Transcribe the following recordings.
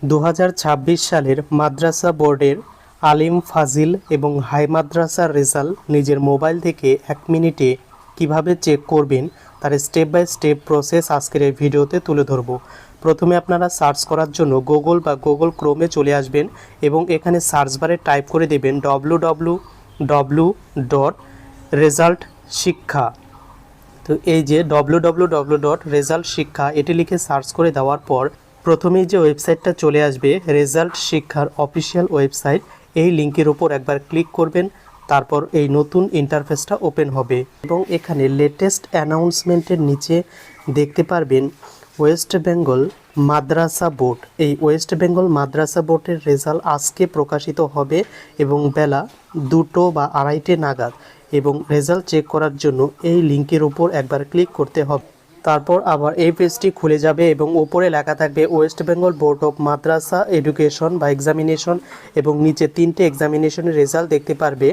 2026 সালের মাদ্রাসা বোর্ডের আলিম, ফাজিল এবং হাই মাদ্রাসার রেজাল্ট নিজের মোবাইল থেকে 1 মিনিটে কিভাবে চেক করবেন তার স্টেপ বাই স্টেপ প্রসেস আজকের এই ভিডিওতে তুলে ধরব। প্রথমে আপনারা সার্চ করার জন্য গুগল ক্রোমে চলে আসবেন এবং এখানে সার্চ বারে টাইপ করে দেবেন www.resultshikha। তো এই যে www.resultshikha এটি লিখে সার্চ করে দেওয়ার পর প্রথমেই যে ওয়েবসাইটটা চলে আসবে রেজাল্ট শিক্ষার অফিসিয়াল ওয়েবসাইট, এই লিঙ্কের উপর একবার ক্লিক করবেন। তারপর এই নতুন ইন্টারফেসটা ওপেন হবে এবং এখানে লেটেস্ট অ্যানাউন্সমেন্টের নিচে দেখতে পারবেন ওয়েস্ট বেঙ্গল মাদ্রাসা বোর্ড। এই ওয়েস্ট বেঙ্গল মাদ্রাসা বোর্ডের রেজাল্ট আজকে প্রকাশিত হবে এবং বেলা 2টো বা 2:30 নাগাদ, এবং রেজাল্ট চেক করার জন্য এই লিঙ্কের উপর একবার ক্লিক করতে হবে। তারপর আবার এই পেজটি খুলে যাবে এবং উপরে লেখা থাকবে West Bengal board of Madrasa education বা এক্সামিনেশন, এবং নিচে 3টে এক্সামিনেশনের রেজাল্ট দেখতে পারবে,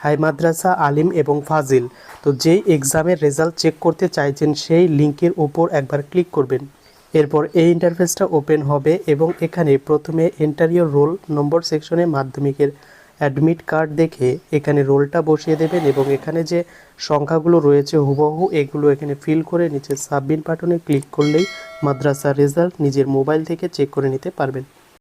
হাই মাদ্রাসা, আলিম এবং ফাজিল। তো যেই এক্সামের রেজাল্ট চেক করতে চাইছেন সেই লিঙ্কের উপর একবার ক্লিক করবেন। এরপর এই ইন্টারফেসটা ওপেন হবে এবং এখানে প্রথমে এন্টার ইওর রোল নম্বর সেকশনে মাধ্যমিকের অ্যাডমিট কার্ড দেখে এখানে রোলটা বসিয়ে দেবেন এবং এখানে যে সংখ্যাগুলো রয়েছে হুবহু এগুলো এখানে ফিল করে নিচে সাবমিট বাটনে ক্লিক করলেই মাদ্রাসার রেজাল্ট নিজের মোবাইল থেকে চেক করে নিতে পারবেন।